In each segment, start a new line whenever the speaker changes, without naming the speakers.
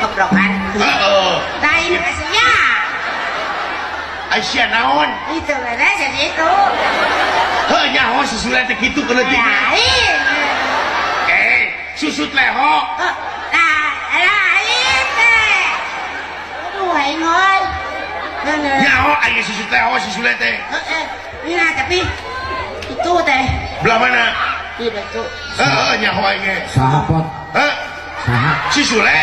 kebrokan. Lain Asia.
Asia naon?
Itu bener jadi itu.
Nyaho susulan teh kitu kalau tiga.
Lain.
Susut leho.
Lain teh. Aduh, ingoy.
Nyaho aya susut leho susulan teh.
Iya, tapi itu teh.
Belah mana?
Tidak tuh.
Nyaho aya.
Sahabat. Saha?
Susule.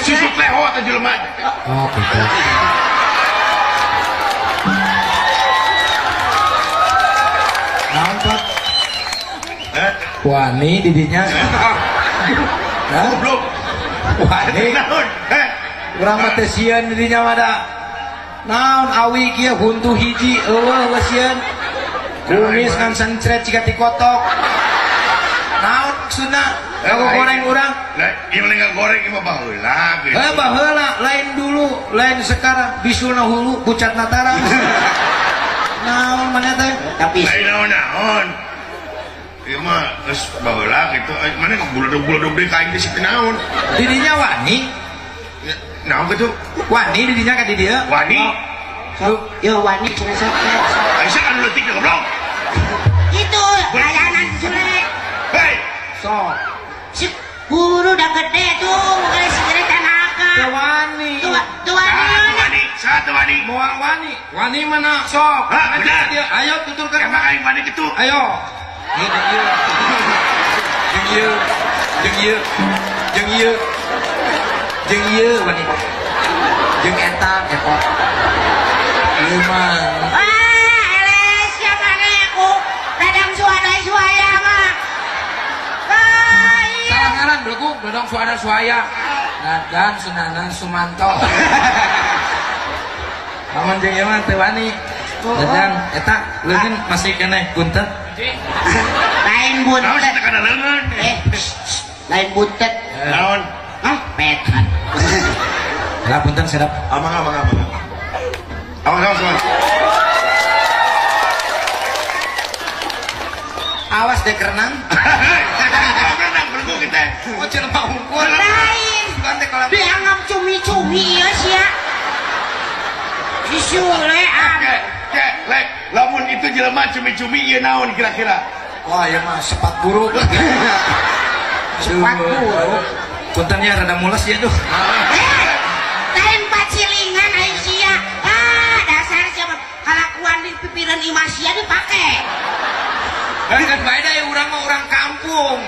Susut leho atau jelema.
Oh, gitu. Nampak. Wani didinya.
Goblok.
Wani.
Naon?
Urang mah teh sieun didinya mah da. Naon awi kieu huntu hiji eueuh sieun. Kumis ngan sencret ciga ti kotok. Naon maksudna? Aku goreng urang.
Lah, ieu mah goreng ieu mah baheula gitu.
Baheula lain dulu, lain sekarang. Bisulna hulu, pucat natara. Naon mana teh?
Tapi
lain naon. Ieu mah geus baheula gitu. Mana buladog deui ka aing teh situ naon?
Didinya wani.
Naon kitu?
Wani didinya ka di dieu.
Wani.
yo wani cenah sakit.
Aisyah kan leutik goblok.
Itu layanan Sule.
Hei,
Sok.
Si guru udah gede tuh, bukan segede tanaka.
Teu wani.
Tuh wani.
Satu wani.
Moal wani. Wani mana sok?
Hah, benar.
Ayo tuturkan.
Emang aing wani kitu.
Ayo. Jeung ieu wani. Jeung eta epot. Ieu mah.
Eles siapa nih aku? Dadang suaya mah.
Salah ngaran belku, dodong suara-suaya. Dadan Sunanan Sumanto. Aman jeung ieu mah teu wani. Dadang eta leungeun masih keneh buntet.
Lain
Naon
buntet.
sih kana leungeun?
Lain buntet.
Naon?
Petan.
Lah punten sedap.
Amang. Awas.
Awas deh kerenang.
Berenang bergu kita.
Oh jelema hungkul.
Lain.
Bukan teh kalau
Dianggap cumi-cumi ya sia. Si Sule
Lek, lamun itu jelema cumi-cumi ieu naon kira-kira?
wah ya mah sepat buruk.
Sepat buruk.
Puntennya rada mules ya tuh.
Lain pacilingan Aisyah. Dasar siapa kalakuan di pipiran Imasia dipake.
Kan beda ya urang mah urang kampung.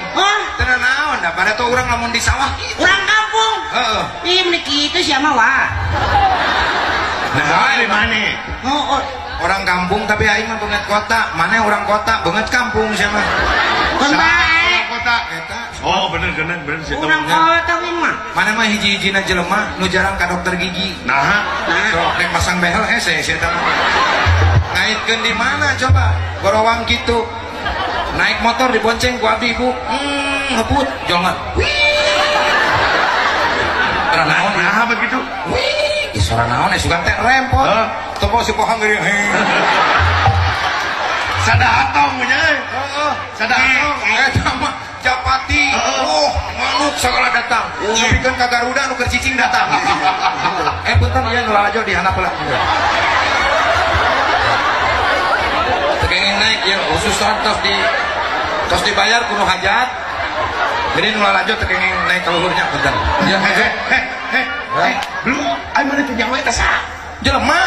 Tenan naon da pada tuh urang lamun di sawah.
Orang kampung.
Heeh.
Ih meniki itu siapa wah?
Nah, di mana?
Orang kampung tapi aing mah banget kota. Mana orang kota banget kampung siapa?
Kembali.
Kota.
Eta.
Oh, bener sih
Orang
temennya.
kota mah.
Mana mah hiji-hijina jelema nu jarang ka dokter gigi.
Nah,
Sok rek masang behel hese eta. Ngaitkeun di mana coba? Gorowang kitu. Naik motor dibonceng ku abdi ibu. Ngebut jongat. Karena naon
nah begitu.
Wih, isora naon sugan teh rempot. Topo si pohang geuning.
Sadahatong nya.
Heeh.
Sadahatong.
Eta mah Japati. Manuk segala datang. Bikeun ka Garuda nu keur cicing datang. Punten ieu nu lalajo di handap heula. Tekenging naik ya khusus tos dibayar kudu hajat. Jadi nu lalajo tekenging naik ka luhurnya punten. Ya
Belum, ai mana teh nyawa eta sa?
jelema.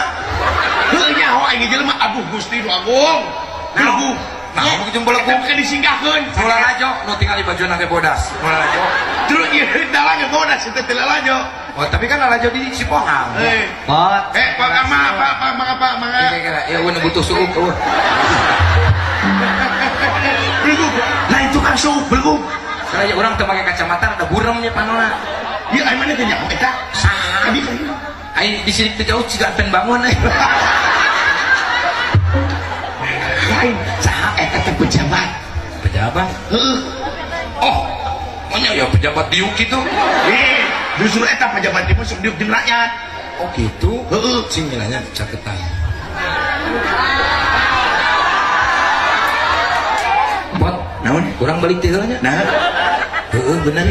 Heuh nyaho aing jelema aduh Gusti nu agung. Belegu.
Nah, begitu belegu
Bukan disinggahkeun.
nu lalajo nu tinggal di bajona ge bodas. Nu lalajo.
Terus ieu dalang ge bodas eta teh lalajo.
Oh, tapi kan lalajo di Cipohang.
Bot.
Pak Ama, apa?
Kira-kira ya nu butuh suuk eueuh.
Belegu. Nah itu kan suuk belegu.
Karena urang teu make kacamata ada burem nya panona.
Ieu ai mana teh nyaho eta? Sabi kan.
Ai di sini teh jauh ciga pen bangun
Lain, saha eta teh pejabat.
Pejabat?
Heeh.
Oh, manya ya pejabat diuk gitu.
Justru eta pejabat itu sok diuk jeung rakyat.
Oh gitu?
Heeh.
Sing nilainya caketan. Bot,
Naon?
kurang balik teh nya.
Nah,
Heeh, bener.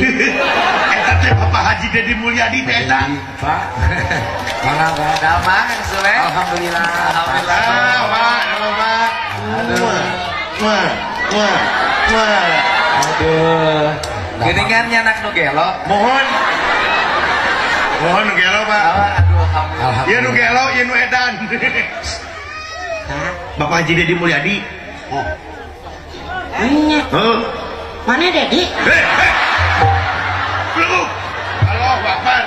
eta teh Bapak Haji Dedi Mulyadi teh eta.
Pak. Mana Pak?
Damang Kang Sule.
Alhamdulillah.
Alhamdulillah.
Pak, halo Pak. Wah.
Aduh.
Geuningannya anak nu gelo.
Mohon nu gelo Pak.
Aduh, alhamdulillah.
Ieu nu gelo, ieu nu edan. Bapak Haji Dedi Mulyadi.
Nya.
Heeh.
Mana Dedi?
Belum. Halo, Bapak.